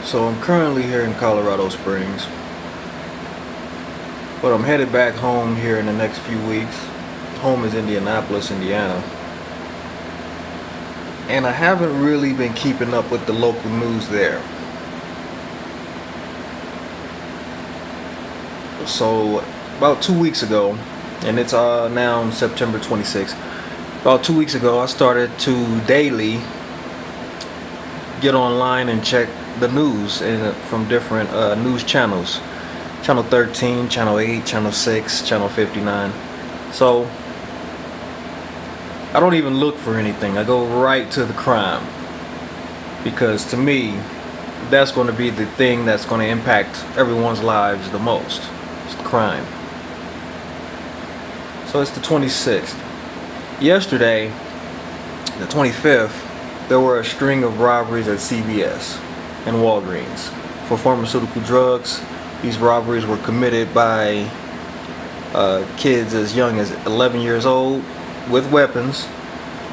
So I'm currently here in Colorado Springs, but I'm headed back home here in the next few weeks. Home is Indianapolis, Indiana. And I haven't really been keeping up with the local news there. So about 2 weeks ago, and it's now September 26th. About 2 weeks ago, I started to daily get online and check the news from different news channels. Channel 13, Channel 8, Channel 6, Channel 59. So I don't even look for anything. I go right to the crime. Because to me, that's going to be the thing that's going to impact everyone's lives the most. It's the crime. So it's the 26th. Yesterday, the 25th, there were a string of robberies at CVS and Walgreens for pharmaceutical drugs. These robberies were committed by kids as young as 11 years old with weapons,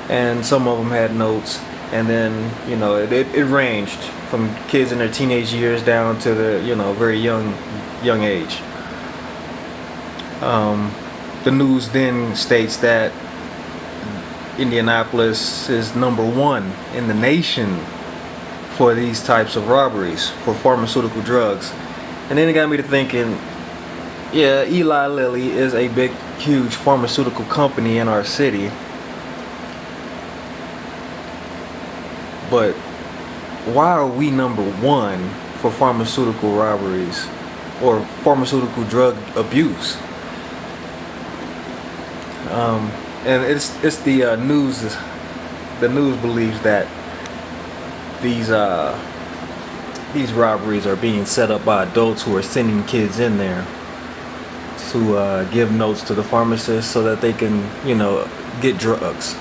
and some of them had notes. And then, it ranged from kids in their teenage years down to the, very young age. The news then states that Indianapolis is #1 in the nation for these types of robberies for pharmaceutical drugs. And then it got me to thinking, yeah, Eli Lilly is a big, huge pharmaceutical company in our city. But why are we #1 for pharmaceutical robberies or pharmaceutical drug abuse? And it's the news. The news believes that these robberies are being set up by adults who are sending kids in there to give notes to the pharmacist so that they can, get drugs.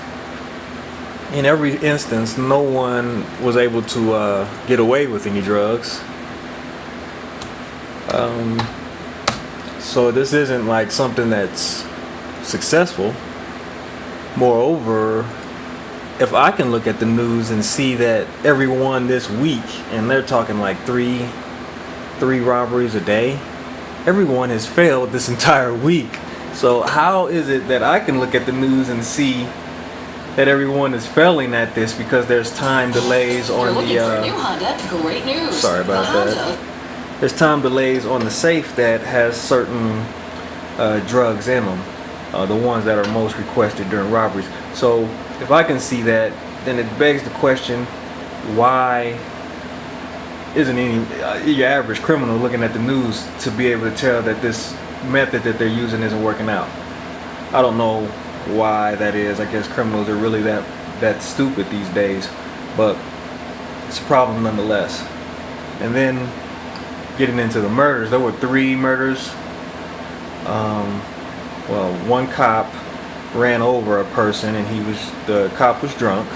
In every instance, no one was able to get away with any drugs. So this isn't like something that's successful. Moreover, if I can look at the news and see that everyone this week, and they're talking like three robberies a day, everyone has failed this entire week. So how is it that I can look at the news and see that everyone is failing at this because there's time delays on the Great news. Sorry about that. There's time delays on the safe that has certain drugs in them, the ones that are most requested during robberies. So if I can see that, then it begs the question, why isn't any your average criminal looking at the news to be able to tell that this method that they're using isn't working out? I don't know why that is. I guess criminals are really that stupid these days, but it's a problem nonetheless. And then getting into the murders, there were 3 murders. Well, one cop ran over a person, and the cop was drunk.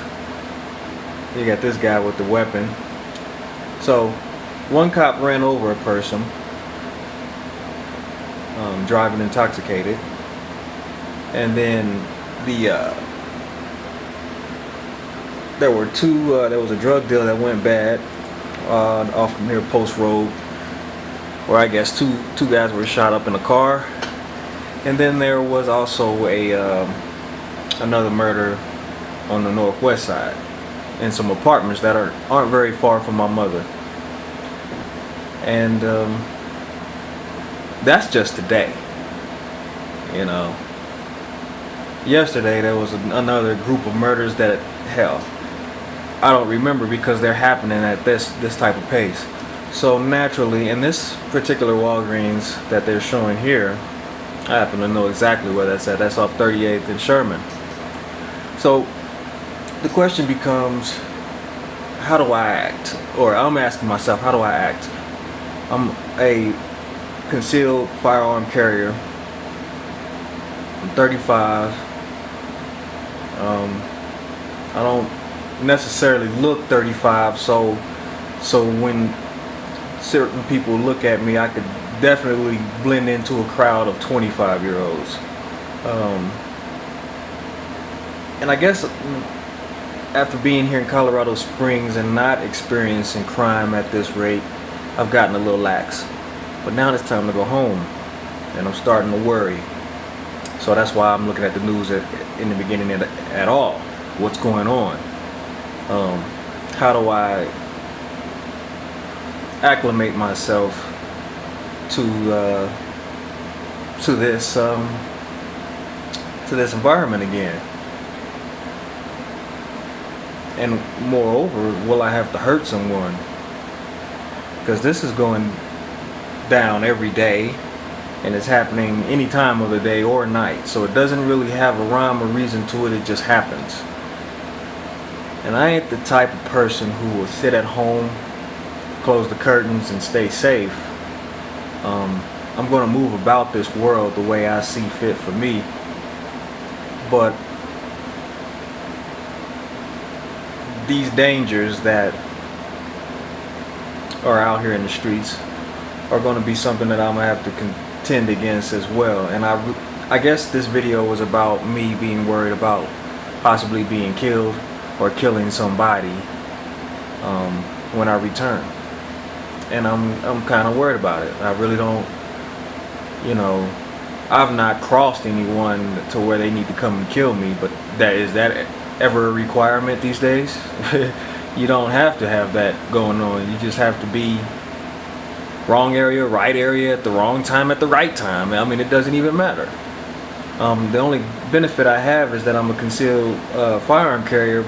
You got this guy with the weapon. So one cop ran over a person, driving intoxicated. And then there were 2. There was a drug deal that went bad off near Post Road, where I guess two guys were shot up in a car. And then there was also another murder on the northwest side in some apartments that aren't very far from my mother. And that's just today. Yesterday there was another group of murders that, hell, I don't remember because they're happening at this type of pace. So naturally, in this particular Walgreens that they're showing here, I happen to know exactly where that's at. That's off 38th and Sherman. So the question becomes, how do I act? Or I'm asking myself, how do I act? I'm a concealed firearm carrier. I'm 35. I don't necessarily look 35, so when certain people look at me, I could definitely blend into a crowd of 25-year-olds. And I guess after being here in Colorado Springs and not experiencing crime at this rate, I've gotten a little lax. But now it's time to go home, and I'm starting to worry. So that's why I'm looking at the news in the beginning at all. What's going on? How do I acclimate myself to this environment again? And moreover, will I have to hurt someone? Because this is going down every day, and it's happening any time of the day or night. So it doesn't really have a rhyme or reason to it. It just happens. And I ain't the type of person who will sit at home, close the curtains, and stay safe. I'm going to move about this world the way I see fit for me. But these dangers that are out here in the streets are going to be something that I'm going to have to contend against as well. And I guess this video was about me being worried about possibly being killed or killing somebody when I return. And I'm kind of worried about it. I really don't, I've not crossed anyone to where they need to come and kill me, but is that ever a requirement these days? You don't have to have that going on. You just have to be wrong area, right area, at the wrong time, at the right time. I mean, it doesn't even matter. The only benefit I have is that I'm a concealed firearm carrier,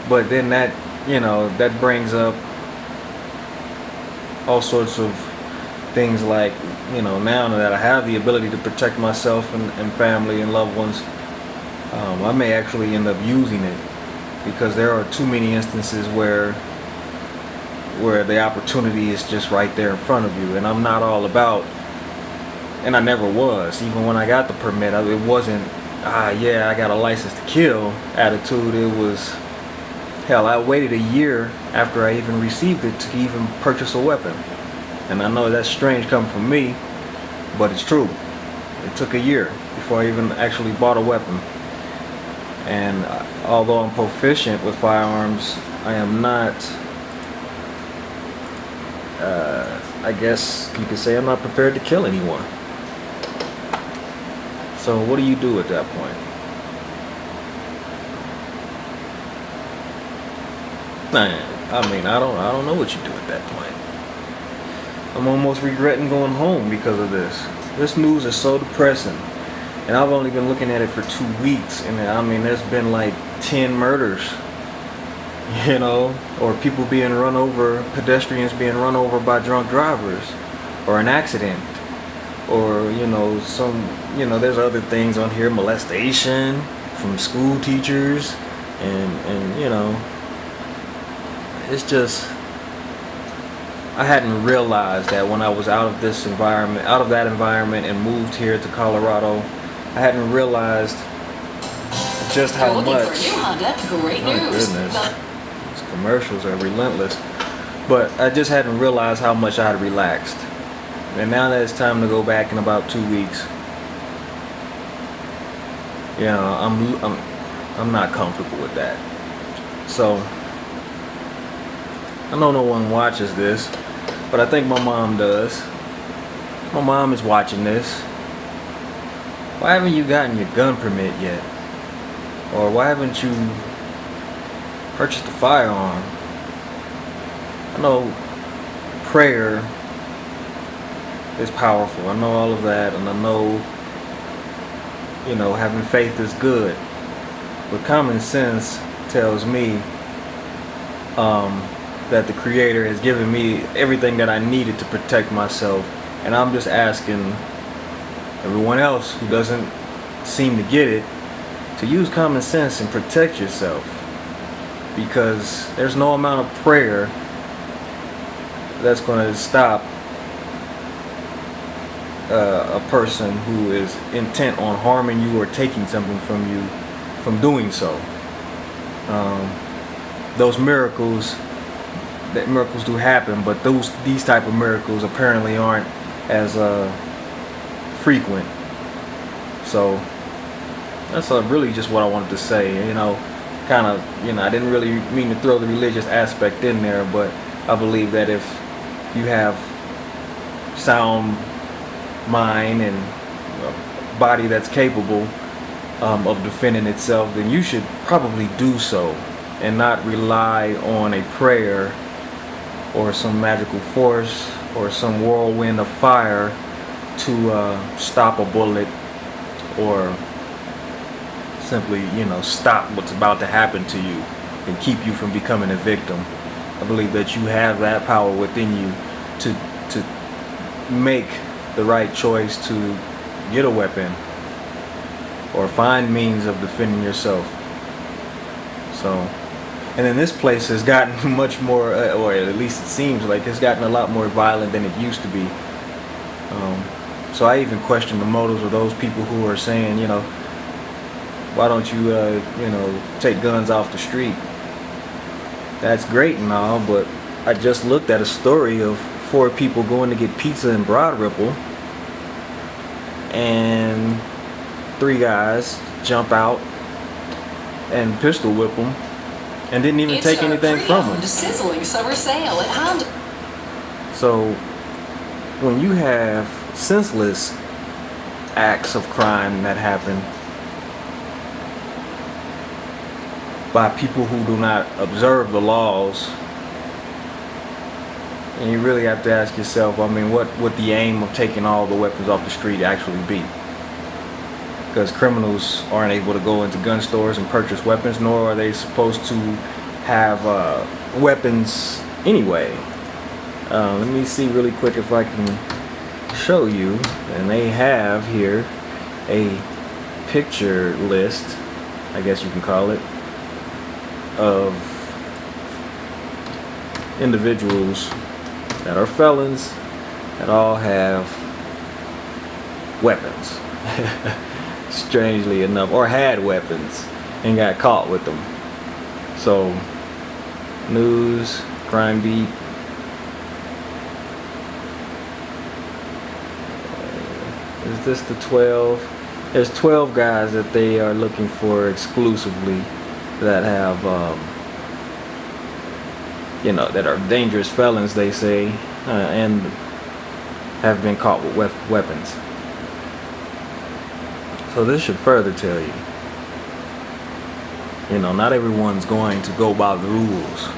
but then that brings up all sorts of things like, now that I have the ability to protect myself and family and loved ones, I may actually end up using it, because there are too many instances where the opportunity is just right there in front of you. And I'm not all about, and I never was, even when I got the permit, it wasn't, yeah, I got a license to kill attitude. It was, hell, I waited a year after I even received it to even purchase a weapon. And I know that's strange coming from me, but it's true. It took a year before I even actually bought a weapon. And although I'm proficient with firearms, I am not, I guess you could say I'm not prepared to kill anyone. So what do you do at that point? I mean, I don't know what you do at that point. I'm almost regretting going home because of this. This news is so depressing. And I've only been looking at it for 2 weeks, and I mean, there's been like 10 murders, or people being run over, pedestrians being run over by drunk drivers, or an accident, or there's other things on here, molestation from school teachers, and it's just, I hadn't realized that when I was out of that environment and moved here to Colorado, I hadn't realized just how You're looking much. for a new Honda? Great My news. goodness, these commercials are relentless. But I just hadn't realized how much I had relaxed. And now that it's time to go back in about 2 weeks, I'm not comfortable with that. So I know no one watches this, but I think my mom does. My mom is watching this. Why haven't you gotten your gun permit yet? Or why haven't you purchased a firearm? I know prayer is powerful. I know all of that, and I know, having faith is good. But common sense tells me that the Creator has given me everything that I needed to protect myself, and I'm just asking everyone else who doesn't seem to get it to use common sense and protect yourself, because there's no amount of prayer that's going to stop a person who is intent on harming you or taking something from you from doing so. Those miracles do happen, but these type of miracles apparently aren't as frequent. So that's really just what I wanted to say. kind of, I didn't really mean to throw the religious aspect in there, but I believe that if you have sound mind and a body that's capable of defending itself, then you should probably do so and not rely on a prayer or some magical force or some whirlwind of fire to stop a bullet or simply, stop what's about to happen to you and keep you from becoming a victim. I believe that you have that power within you to make the right choice to get a weapon or find means of defending yourself. So, and then this place has gotten much more, or at least it seems like it's gotten a lot more violent than it used to be. So I even question the motives of those people who are saying, why don't you, take guns off the street? That's great and all, but I just looked at a story of 4 people going to get pizza in Broad Ripple, and 3 guys jump out and pistol whip them and didn't even take anything from them. Sizzling summer sale at Honda. So when you have senseless acts of crime that happen by people who do not observe the laws, and you really have to ask yourself, what would the aim of taking all the weapons off the street actually be? Because criminals aren't able to go into gun stores and purchase weapons, nor are they supposed to have weapons anyway. Let me see really quick if I can show you. And they have here a picture list, I guess you can call it, of individuals that are felons that all have weapons. Strangely enough, or had weapons and got caught with them. So, news, crime beat. Is this the 12? There's 12 guys that they are looking for exclusively that have, that are dangerous felons, they say, and have been caught with weapons. So this should further tell you, not everyone's going to go by the rules.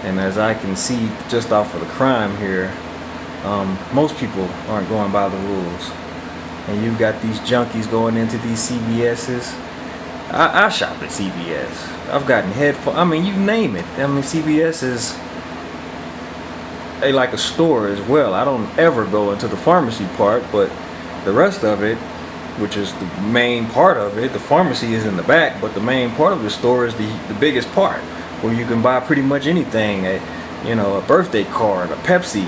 And as I can see just off of the crime here, most people aren't going by the rules. And you've got these junkies going into these CVS's. I shop at CVS. I've gotten headphones. You name it. CVS is like a store as well. I don't ever go into the pharmacy part, but the rest of it, which is the main part of it, the pharmacy is in the back, but the main part of the store is the biggest part, where you can buy pretty much anything, a birthday card, a Pepsi,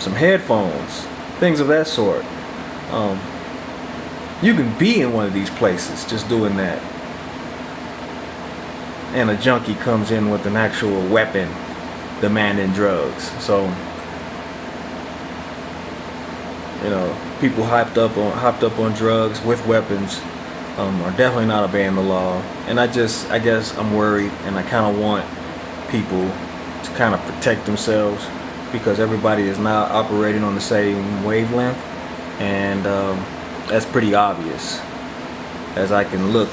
some headphones, things of that sort. You can be in one of these places just doing that, and a junkie comes in with an actual weapon demanding drugs. So, people hopped up on drugs with weapons are definitely not obeying the law. And I guess I'm worried, and I kind of want people to kind of protect themselves, because everybody is now operating on the same wavelength, and that's pretty obvious. As I can look,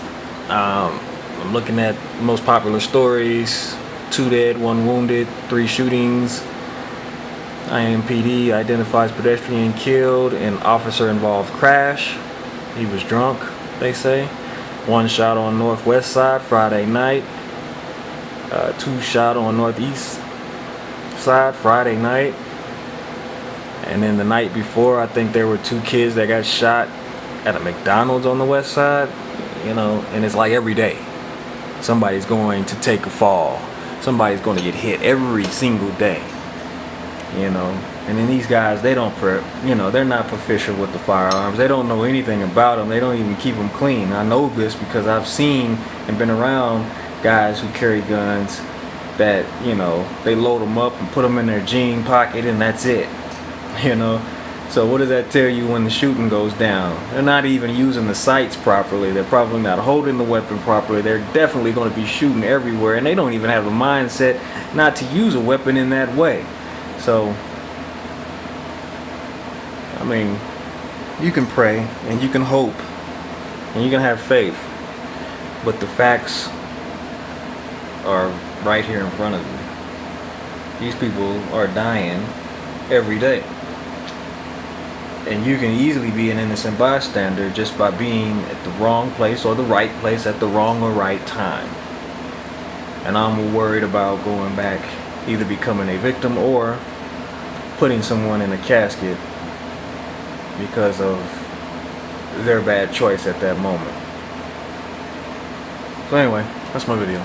I'm looking at most popular stories: 2 dead, 1 wounded, 3 shootings. IMPD identifies pedestrian killed in officer-involved crash. He was drunk, they say. 1 shot on northwest side Friday night. 2 shot on northeast side Friday night. And then the night before, I think there were 2 kids that got shot at a McDonald's on the west side. And it's like every day somebody's going to take a fall. Somebody's going to get hit every single day. And then these guys, they don't they're not proficient with the firearms. They don't know anything about them. They don't even keep them clean. I know this because I've seen and been around guys who carry guns that, they load them up and put them in their jean pocket, and that's it. So what does that tell you when the shooting goes down? They're not even using the sights properly. They're probably not holding the weapon properly. They're definitely going to be shooting everywhere, and they don't even have the mindset not to use a weapon in that way. So, I mean, you can pray and you can hope and you can have faith, but the facts are right here in front of you. These people are dying every day. And you can easily be an innocent bystander just by being at the wrong place or the right place at the wrong or right time. And I'm worried about going back, either becoming a victim or putting someone in a casket because of their bad choice at that moment. So anyway, that's my video.